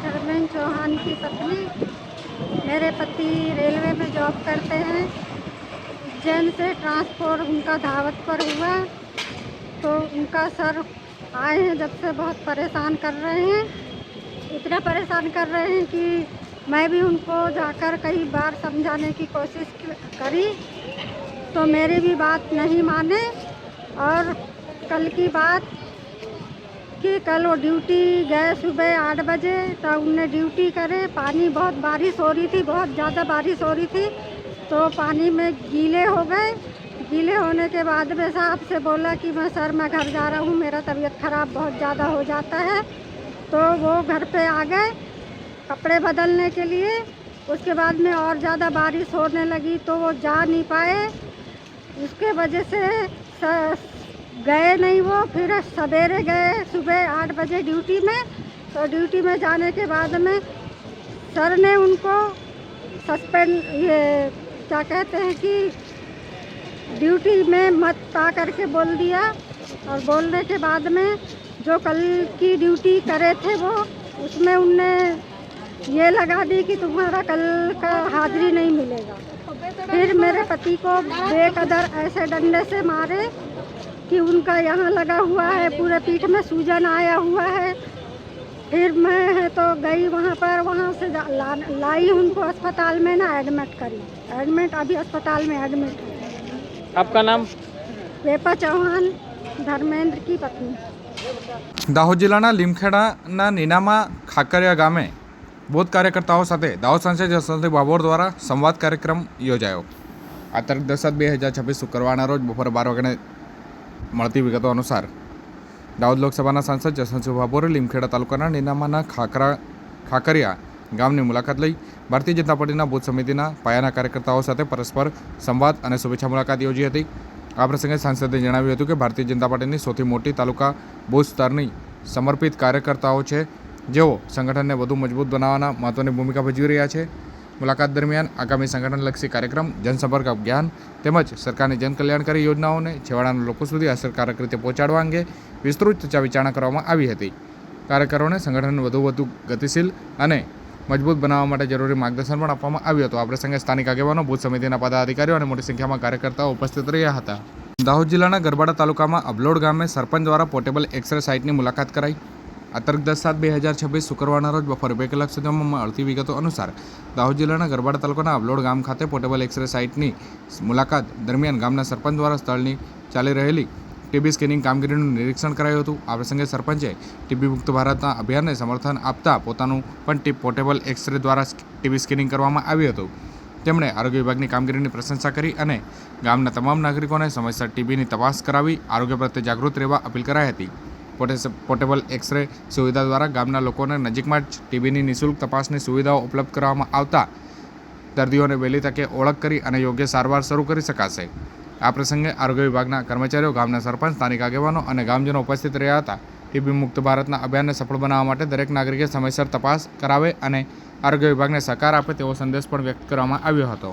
धर्मेंद्र चौहान की पत्नी। मेरे पति रेलवे में जॉब करते हैं। उज्जैन से ट्रांसफ़र उनका दावत पर हुआ तो उनका सर आए हैं जब से बहुत परेशान कर रहे हैं। इतना परेशान कर रहे हैं कि मैं भी उनको जाकर कई बार समझाने की कोशिश करी तो मेरी भी बात नहीं माने। और कल की बात कि कल वो ड्यूटी गए सुबह 8 बजे, तब उनने ड्यूटी करे। पानी बहुत बारिश हो रही थी, बहुत ज़्यादा बारिश हो रही थी तो पानी में गीले हो गए। गीले होने के बाद में साहब से बोला कि मैं घर जा रहा हूँ, मेरा तबीयत ख़राब बहुत ज़्यादा हो जाता है। तो वो घर पे आ गए कपड़े बदलने के लिए। उसके बाद में और ज़्यादा बारिश होने लगी तो वो जा नहीं पाए। उसके वजह से गए नहीं वो। फिर सवेरे गए सुबह 8 बजे ड्यूटी में। तो ड्यूटी में जाने के बाद में सर ने उनको सस्पेंड, ये क्या कहते हैं कि ड्यूटी में मत आ करके बोल दिया। और बोलने के बाद में जो कल की ड्यूटी करे थे वो उसमें उनने ये लगा दी कि तुम्हारा कल का हाजिरी नहीं मिलेगा। फिर मेरे पति को बेकदर ऐसे डंडे से मारे कि उनका यहाँ लगा हुआ है, पूरे पीठ में सूजन आया हुआ है। फिर मैं है तो गई वहाँ पर, वहाँ से लाई उनको अस्पताल में ना एडमिट करी। अभी अस्पताल में एडमिट है। आपका नाम? वेपा चौहान, धर्मेंद्र की पत्नी। દાહોદ જિલ્લાના લીમખેડાના નીનામા ખાકરિયા ગામે બૌદ્ધ કાર્યકર્તાઓ સાથે દાહોદ સાંસદ જસવંતસિંહ ભાભોર દ્વારા સંવાદ કાર્યક્રમ યોજાયો। આ તારીખ 10/7/2026 શુક્રવારના રોજ બપોરે 12 વાગ્યાને મળતી વિગતો અનુસાર દાહોદ લોકસભાના સાંસદ જસવંતસિંહ ભાભોરે લીમખેડા તાલુકાના નીનામાના ખાકરિયા ગામની મુલાકાત લઈ ભારતીય જનતા પાર્ટીના બૂથ સમિતિના પાયાના કાર્યકર્તાઓ સાથે પરસ્પર સંવાદ અને શુભેચ્છા મુલાકાત યોજી હતી। આ પ્રસંગે સાંસદે જણાવ્યું હતું કે ભારતીય જનતા પાર્ટીની સૌથી મોટી તાલુકા બૂથ સ્તરની સમર્પિત કાર્યકર્તાઓ છે, જેઓ સંગઠનને વધુ મજબૂત બનાવવાના મહત્ત્વની ભૂમિકા ભજવી રહ્યા છે। મુલાકાત દરમિયાન આગામી સંગઠનલક્ષી કાર્યક્રમ, જનસંપર્ક અભિયાન તેમજ સરકારની જનકલ્યાણકારી યોજનાઓને છેવાડાના લોકો સુધી અસરકારક રીતે પહોંચાડવા અંગે વિસ્તૃત ચર્ચા વિચારણા કરવામાં આવી હતી। કાર્યકરોને સંગઠનને વધુ ગતિશીલ અને મજબૂત બનાવવા માટે જરૂરી માર્ગદર્શન પણ આપવામાં આવ્યું હતું। આ પ્રસંગે સ્થાનિક આગેવાનો, બૂથ સમિતિના પદાધિકારીઓ અને મોટી સંખ્યામાં કાર્યકર્તાઓ ઉપસ્થિત રહ્યા હતા। દાહોદ જિલ્લાના ગરબાડા તાલુકામાં અબલોડ ગામે સરપંચ દ્વારા પોર્ટેબલ એક્સરે સાઇટની મુલાકાત કરાઈ। આ તારીખ 10/7/2026 શુક્રવારના રોજ બપોરે 2 કલાક સુધીમાં મળતી વિગતો અનુસાર દાહોદ જિલ્લાના ગરબાડા તાલુકાના અબલોડ ગામ ખાતે પોર્ટેબલ એક્સરે સાઇટની મુલાકાત દરમિયાન ગામના સરપંચ દ્વારા સ્થળની ચાલી રહેલી ટીબી સ્કેનિંગ કામગીરીનું નિરીક્ષણ કરાયું હતું। આ પ્રસંગે સરપંચે ટીબી મુક્ત ભારતના અભિયાનને સમર્થન આપતા પોતાનું પણ પોર્ટેબલ એક્સરે દ્વારા ટીબી સ્કેનિંગ કરવામાં આવ્યું હતું। તેમણે આરોગ્ય વિભાગની કામગીરીની પ્રશંસા કરી અને ગામના તમામ નાગરિકોને સમયસર ટીબીની તપાસ કરાવી આરોગ્ય પ્રત્યે જાગૃત રહેવા અપીલ કરાઈ હતી। પોર્ટેબલ એક્સરે સુવિધા દ્વારા ગામના લોકોને નજીકમાં જ ટીબીની નિઃશુલ્ક તપાસની સુવિધાઓ ઉપલબ્ધ કરવામાં આવતા દર્દીઓને વહેલી તકે ઓળખ કરી અને યોગ્ય સારવાર શરૂ કરી શકાશે। આ પ્રસંગે આરોગ્ય વિભાગના કર્મચારીઓ, ગામના સરપંચ, સ્થાનિક આગેવાનો અને ગામજનો ઉપસ્થિત રહ્યા હતા। ટીબી મુક્ત ભારતના અભિયાનને સફળ બનાવવા માટે દરેક નાગરિકે સમયસર તપાસ કરાવે અને આરોગ્ય વિભાગને સહકાર આપે તેવો સંદેશ પણ વ્યક્ત કરવામાં આવ્યો હતો।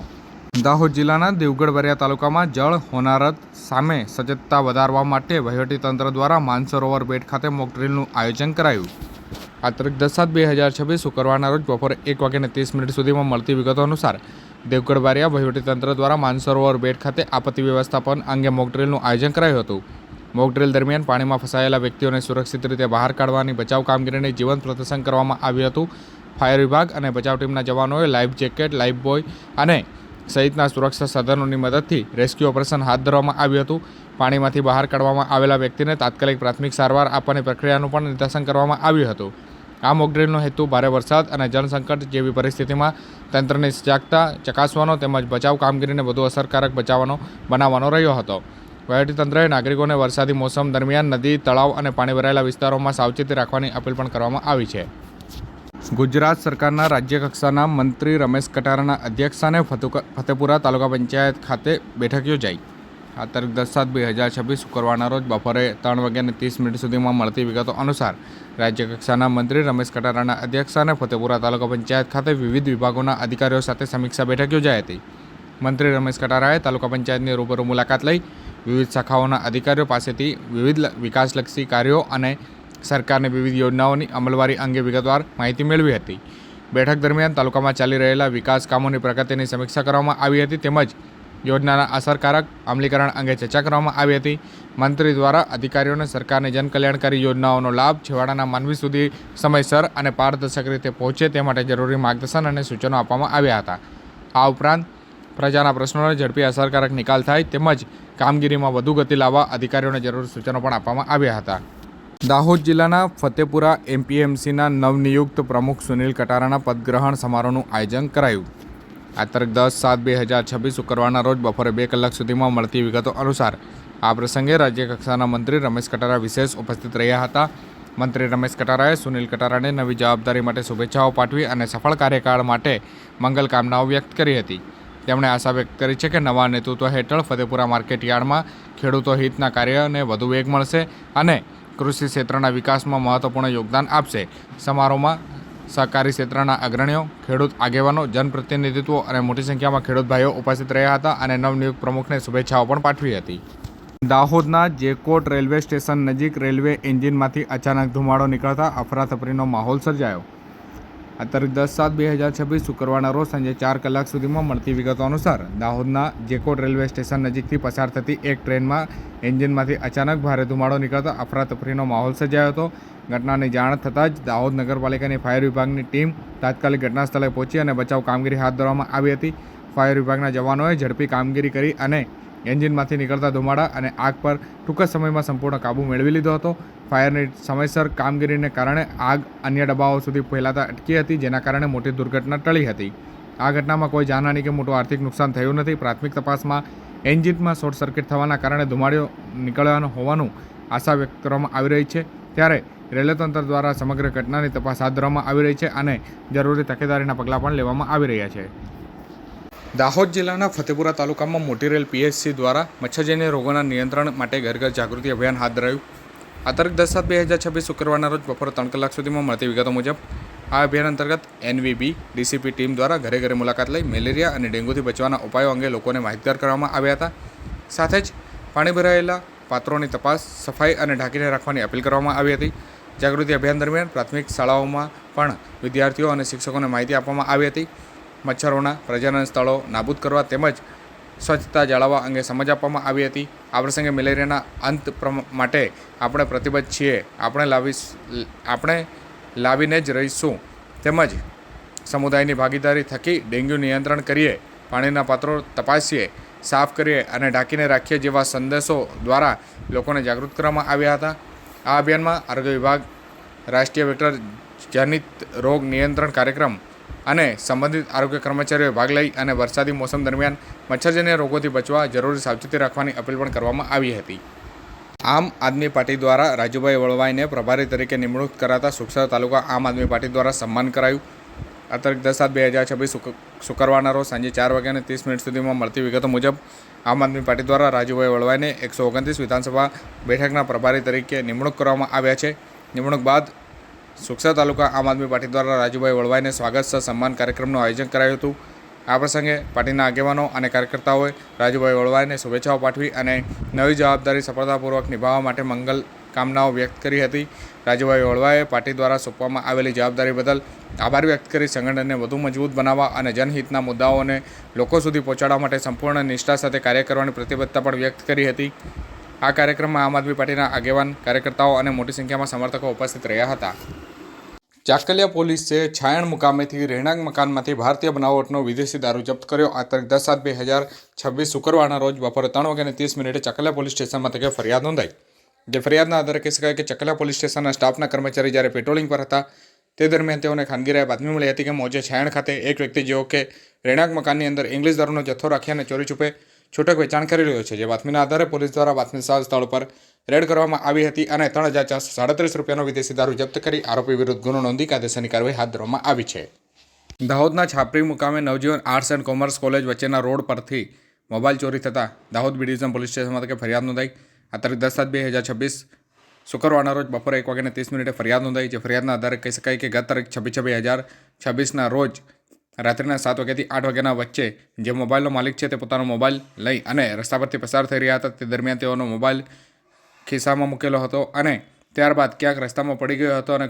દાહોદ જિલ્લાના દેવગઢ બરિયા તાલુકામાં જળ હોનારત સામે સચેતતા વધારવા માટે વહીવટીતંત્ર દ્વારા માનસરોવર બેટ ખાતે મોકડ્રીલનું આયોજન કરાયું। આ તારીખ 10/7/2026 શુક્રવારના રોજ બપોરે 1:30 સુધીમાં મળતી વિગતો અનુસાર દેવગઢ બારિયા વહીવટીતંત્ર દ્વારા માનસરોવર બેટ ખાતે આપત્તિ વ્યવસ્થાપન અંગે મોકડ્રીલનું આયોજન કરાયું હતું। મોકડ્રીલ દરમિયાન પાણીમાં ફસાયેલા વ્યક્તિઓને સુરક્ષિત રીતે બહાર કાઢવાની બચાવ કામગીરીને જીવંત પ્રદર્શન કરવામાં આવ્યું હતું। ફાયર વિભાગ અને બચાવ ટીમના જવાનોએ લાઈફ જેકેટ, લાઈફ બોય અને સહિતના સુરક્ષા સાધનોની મદદથી રેસ્ક્યુ ઓપરેશન હાથ ધરવામાં આવ્યું હતું। પાણીમાંથી બહાર કાઢવામાં આવેલા વ્યક્તિને તાત્કાલિક પ્રાથમિક સારવાર આપવાની પ્રક્રિયાનું પણ નિદર્શન કરવામાં આવ્યું હતું। આ મોકડ્રીલનો હેતુ ભારે વરસાદ અને જળસંકટ જેવી પરિસ્થિતિમાં તંત્રની સજાગતા ચકાસવાનો તેમજ બચાવ કામગીરીને વધુ અસરકારક બનાવવાનો રહ્યો હતો। વહીવટીતંત્રએ નાગરિકોને વરસાદી મોસમ દરમિયાન નદી, તળાવ અને પાણી ભરાયેલા વિસ્તારોમાં સાવચેતી રાખવાની અપીલ પણ કરવામાં આવી છે। ગુજરાત સરકારના રાજ્ય કક્ષાના મંત્રી રમેશ કટારાના અધ્યક્ષસ્થાને ફતેપુરા તાલુકા પંચાયત ખાતે બેઠક યોજાઈ। આ તારીખ 10/7/2026 શુક્રવારના રોજ બપોરે 3:30 સુધીમાં મળતી વિગતો અનુસાર રાજ્ય કક્ષાના મંત્રી રમેશ કટારાના અધ્યક્ષસ્થાને ફતેપુરા તાલુકા પંચાયત ખાતે વિવિધ વિભાગોના અધિકારીઓ સાથે સમીક્ષા બેઠક યોજાઈ હતી। મંત્રી રમેશ કટારાએ તાલુકા પંચાયતની રૂબરૂ મુલાકાત લઈ વિવિધ શાખાઓના અધિકારીઓ પાસેથી વિવિધ વિકાસલક્ષી કાર્યો અને સરકારની વિવિધ યોજનાઓની અમલવારી અંગે વિગતવાર માહિતી મેળવી હતી. બેઠક દરમિયાન તાલુકામાં ચાલી રહેલા વિકાસ કામોની પ્રગતિની સમીક્ષા કરવામાં આવી હતી તેમજ યોજનાના અસરકારક અમલીકરણ અંગે ચર્ચા કરવામાં આવી હતી. મંત્રી દ્વારા અધિકારીઓને સરકારની જનકલ્યાણકારી યોજનાઓનો લાભ છેવાડાના માનવી સુધી સમયસર અને પારદર્શક રીતે પહોંચે તે માટે જરૂરી માર્ગદર્શન અને સૂચનો આપવામાં આવ્યા હતા. આ ઉપરાંત પ્રજાના પ્રશ્નોનો ઝડપી અસરકારક નિકાલ થાય તેમજ કામગીરીમાં વધુ ગતિ લાવવા અધિકારીઓને જરૂરી સૂચનો પણ આપવામાં આવ્યા હતા. દાહોદ જિલ્લાના ફતેપુરા એમપીએમસીના નવનિયુક્ત પ્રમુખ સુનિલ કટારાના પદગ્રહણ સમારોહનું આયોજન કરાયું. આ તારીખ 10/7/2026 શુક્રવારના રોજ બપોરે 2 કલાક સુધીમાં મળતી વિગતો અનુસાર આ પ્રસંગે રાજ્યકક્ષાના મંત્રી રમેશ કટારા વિશેષ ઉપસ્થિત રહ્યા હતા. મંત્રી રમેશ કટારાએ સુનિલ કટારાને નવી જવાબદારી માટે શુભેચ્છાઓ પાઠવી અને સફળ કાર્યકાળ માટે મંગલ કામનાઓ વ્યક્ત કરી હતી. તેમણે આશા વ્યક્ત કરી છે કે નવા નેતૃત્વ હેઠળ ફતેપુરા માર્કેટ યાર્ડમાં ખેડૂતો હિતના કાર્યને વધુ વેગ મળશે અને કૃષિ ક્ષેત્રના વિકાસમાં મહત્વપૂર્ણ યોગદાન આપશે. સમારોહમાં સહકારી ક્ષેત્રના અગ્રણીઓ, ખેડૂત આગેવાનો, જનપ્રતિનિધિત્વ અને મોટી સંખ્યામાં ખેડૂત ભાઈઓ ઉપસ્થિત રહ્યા હતા અને નવનિયુક્ત પ્રમુખને શુભેચ્છાઓ પણ પાઠવી હતી. દાહોદના જેકોટ રેલવે સ્ટેશન નજીક રેલવે એન્જિનમાંથી અચાનક ધુમાડો નીકળતા અફરાતફરીનો માહોલ સર્જાયો. આ તારીખ 10/7/2026 શુક્રવારના રોજ સાંજે 4 કલાક સુધીમાં મળતી વિગતો અનુસાર દાહોદના જેકોટ રેલવે સ્ટેશન નજીકથી પસાર થતી એક ટ્રેનમાં એન્જિનમાંથી અચાનક ભારે ધુમાડો નીકળતા અફરાતફરીનો માહોલ સર્જાયો હતો. ઘટનાની જાણ થતાં જ દાહોદ નગરપાલિકાની ફાયર વિભાગની ટીમ તાત્કાલિક ઘટના સ્થળે પહોંચી અને બચાવ કામગીરી હાથ ધરવામાં આવી હતી. ફાયર વિભાગના જવાનોએ ઝડપી કામગીરી કરી અને એન્જિનમાંથી નીકળતા ધુમાડા અને આગ પર ટૂંક જ સમયમાં સંપૂર્ણ કાબૂ મેળવી લીધો હતો. ફાયરની સમયસર કામગીરીને કારણે આગ અન્ય ડબ્બાઓ સુધી ફેલાતા અટકી હતી, જેના કારણે મોટી દુર્ઘટના ટળી હતી. આ ઘટનામાં કોઈ જાનહાનિ કે મોટું આર્થિક નુકસાન થયું નથી. પ્રાથમિક તપાસમાં એન્જિનમાં શોર્ટ સર્કિટ થવાના કારણે ધુમાડો નીકળ્યો હોવાનું આશા વ્યક્ત કરવામાં આવી રહી છે. ત્યારે રેલવે તંત્ર દ્વારા સમગ્ર ઘટનાની તપાસ હાથ ધરવામાં આવી રહી છે અને જરૂરી તકેદારીના પગલાં પણ લેવામાં આવી રહ્યા છે. દાહોદ જિલ્લાના ફતેપુરા તાલુકામાં મોટી રેલ પીએચસી દ્વારા મચ્છરજન્ય રોગોના નિયંત્રણ માટે ઘર ઘર જાગૃતિ અભિયાન હાથ ધરાયું. આ તારીખ 10/7/2026 શુક્રવારના રોજ બપોરે 3 કલાક સુધીમાં મળતી વિગતો મુજબ આ અભિયાન અંતર્ગત એનવીબી ડીસીપી ટીમ દ્વારા ઘરે ઘરે મુલાકાત લઈ મેલેરિયા અને ડેન્ગ્યુથી બચવાના ઉપાયો અંગે લોકોને માહિતગાર કરવામાં આવ્યા હતા. સાથે જ પાણી ભરાયેલા પાત્રોની તપાસ, સફાઈ અને ઢાંકીને રાખવાની અપીલ કરવામાં આવી હતી. જાગૃતિ અભિયાન દરમિયાન પ્રાથમિક શાળાઓમાં પણ વિદ્યાર્થીઓ અને શિક્ષકોને માહિતી આપવામાં આવી હતી. મચ્છરોના પ્રજનન સ્થળો નાબૂદ કરવા તેમજ સ્વચ્છતા જાળવવા અંગે સમજ આપવામાં આવી હતી. આ પ્રસંગે મેલેરિયાના અંત માટે આપણે પ્રતિબદ્ધ છીએ, આપણે લાવીને જ રહીશું તેમજ સમુદાયની ભાગીદારી થકી ડેન્ગ્યુ નિયંત્રણ કરીએ, પાણીના પાત્રો તપાસીએ, સાફ કરીએ અને ઢાંકીને રાખીએ જેવા સંદેશો દ્વારા લોકોને જાગૃત કરવામાં આવ્યા હતા. આ અભિયાનમાં આરોગ્ય વિભાગ, રાષ્ટ્રીય વેક્ટર જનિત રોગ નિયંત્રણ કાર્યક્રમ અને સંબંધિત આરોગ્ય કર્મચારીઓએ ભાગ લઈ અને વરસાદી મોસમ દરમિયાન મચ્છરજન્ય રોગોથી બચવા જરૂરી સાવચેતી રાખવાની અપીલ પણ કરવામાં આવી હતી. આમ આદમી પાર્ટી દ્વારા રાજુભાઈ વળવાઈને પ્રભારી તરીકે નિમણૂક કરાતા સુખસર તાલુકા આમ આદમી પાર્ટી દ્વારા સન્માન કરાયું. આ તારીખ 10/7/2026 શુક્રવારના રોજ સાંજે 4:30 સુધીમાં મળતી વિગતો મુજબ આમ આદમી પાર્ટી દ્વારા રાજુભાઈ વળવાઈને 129 વિધાનસભા બેઠકના પ્રભારી તરીકે નિમણૂક કરવામાં આવ્યા છે. નિમણૂક બાદ સુખસર તાલુકા આમ આદમી પાર્ટી દ્વારા રાજુભાઈ વળવાઈને સ્વાગત સહ સન્માન કાર્યક્રમનું આયોજન કરાયું હતું. આ પ્રસંગે પાર્ટીના આગેવાનો અને કાર્યકર્તાઓએ રાજુભાઈ વળવાઈને શુભેચ્છાઓ પાઠવી અને નવી જવાબદારી સફળતાપૂર્વક નિભાવવા માટે મંગલ કામનાઓ વ્યક્ત કરી હતી. રાજુભાઈ વળવાએ પાર્ટી દ્વારા સોંપવામાં આવેલી જવાબદારી બદલ આભાર વ્યક્ત કરી સંગઠનને વધુ મજબૂત બનાવવા અને જનહિતના મુદ્દાઓને લોકો સુધી પહોંચાડવા માટે સંપૂર્ણ નિષ્ઠા સાથે કાર્ય કરવાની પ્રતિબદ્ધતા પણ વ્યક્ત કરી હતી. આ કાર્યક્રમમાં આમ આદમી પાર્ટીના આગેવાન, કાર્યકર્તાઓ અને મોટી સંખ્યામાં સમર્થકો ઉપસ્થિત રહ્યા હતા. ચાકલિયા પોલીસે છાયણ મુકામેથી રહેણાંક મકાનમાંથી ભારતીય બનાવટનો વિદેશી દારૂ જપ્ત કર્યો. આ તારીખ 10/7/2026 શુક્રવારના રોજ બપોરે 3:30 ચાકલિયા પોલીસ સ્ટેશન મથકે ફરિયાદ નોંધાઈ. જે ફરિયાદના આધારે કહી શકાય કે ચાકલિયા પોલીસ સ્ટેશનના સ્ટાફના કર્મચારી જ્યારે પેટ્રોલિંગ પર હતા તે દરમિયાન તેઓને ખાનગી રાહે બાતમી મળી હતી કે મોજે છાયણ ખાતે એક વ્યક્તિ જેઓ કે રહેણાંક મકાનની અંદર ઇંગ્લિશ દારૂનો જથ્થો રાખી અને ચોરી છુપે છૂટક વેચાણ કરી રહ્યો છે. જે બાતમીના આધારે પોલીસ દ્વારા બાતમીદાર સ્થળ પર રેડ કરવામાં આવી હતી અને 3,437 રૂપિયાનો વિદેશી દારૂ જપ્ત કરી આરોપી વિરુદ્ધ ગુનો નોંધી કાયદેસરની કાર્યવાહી હાથ ધરવામાં આવી છે. દાહોદના છાપરી મુકામે Navjivan arts and commerce college વચ્ચેના રોડ પરથી મોબાઈલ ચોરી થતાં Dahod B division police station મથકે ફરિયાદ નોંધાઈ. આ તારીખ 10/7/2026 શુક્રવારના રોજ બપોરે 1:30 ફરિયાદ નોંધાઈ. જે ફરિયાદના આધારે કહી શકાય કે ગત તારીખ 26/6/2026ના રોજ રાત્રિના 7 વાગ્યાથી 8 વાગ્યાના વચ્ચે જે મોબાઈલનો માલિક છે તે પોતાનો મોબાઈલ લઈ અને રસ્તા પરથી પસાર થઈ રહ્યા હતા. તે દરમિયાન તેઓનો મોબાઈલ ખિસ્સામાં મૂકેલો હતો અને ત્યારબાદ ક્યાંક રસ્તામાં પડી ગયો હતો અને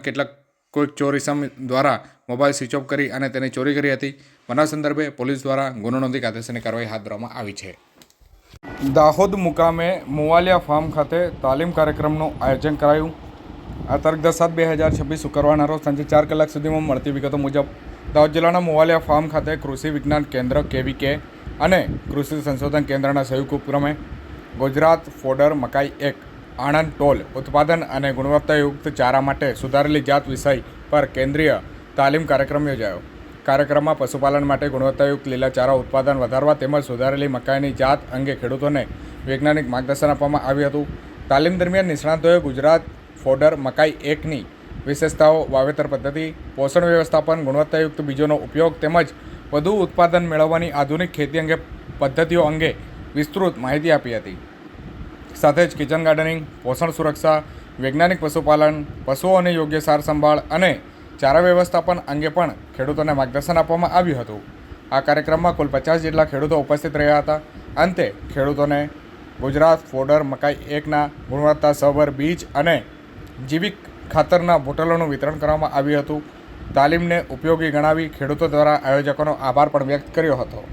કોઈક ચોરીસમ દ્વારા મોબાઈલ સ્વિચ ઓફ કરી અને તેની ચોરી કરી હતી. બનાવ સંદર્ભે પોલીસ દ્વારા ગુનો નોંધી કાયદેસરની કાર્યવાહી હાથ ધરવામાં આવી છે. દાહોદ મુકામે મુવાલિયા ફાર્મ ખાતે તાલીમ કાર્યક્રમનું આયોજન કરાયું. આ તારીખ 10/7/2026 શુક્રવારના રોજ સાંજે 4 કલાક સુધીમાં મળતી વિગતો મુજબ દાહોદ જિલ્લાના મુવાલિયા ફાર્મ ખાતે કૃષિ વિજ્ઞાન કેન્દ્ર KVK અને કૃષિ સંશોધન કેન્દ્રના સંયુક્ત ઉપક્રમે ગુજરાત ફોડર મકાઈ 1 આણંદ ટોલ ઉત્પાદન અને ગુણવત્તાયુક્ત ચારા માટે સુધારેલી જાત વિષય પર કેન્દ્રીય તાલીમ કાર્યક્રમ યોજાયો. કાર્યક્રમમાં પશુપાલન માટે ગુણવત્તાયુક્ત લીલા ચારા ઉત્પાદન વધારવા તેમજ સુધારેલી મકાઈની જાત અંગે ખેડૂતોને વૈજ્ઞાનિક માર્ગદર્શન આપવામાં આવ્યું હતું. તાલીમ દરમિયાન નિષ્ણાતોએ ગુજરાત ફોડર મકાઈ 1ની વિશેષતાઓ, વાવેતર પદ્ધતિ, પોષણ વ્યવસ્થાપન, ગુણવત્તાયુક્ત બીજોનો ઉપયોગ તેમજ વધુ ઉત્પાદન મેળવવાની આધુનિક ખેતી અંગે પદ્ધતિઓ અંગે વિસ્તૃત માહિતી આપી હતી. સાથે જ કિચન ગાર્ડનિંગ, પોષણ સુરક્ષા, વૈજ્ઞાનિક પશુપાલન, પશુઓની યોગ્ય સાર સંભાળ અને ચારા વ્યવસ્થાપન અંગે પણ ખેડૂતોને માર્ગદર્શન આપવામાં આવ્યું હતું. આ કાર્યક્રમમાં કુલ 50 જેટલા ખેડૂતો ઉપસ્થિત રહ્યા હતા. અંતે ખેડૂતોને ગુજરાત ફોડર મકાઈ 1ના ગુણવત્તાસભર બીજ અને જૈવિક ખાતરના બોટલોનું વિતરણ કરવામાં આવ્યું હતું. તાલીમને ઉપયોગી ગણાવી ખેડૂતો દ્વારા આયોજકોનો આભાર પણ વ્યક્ત કર્યો હતો.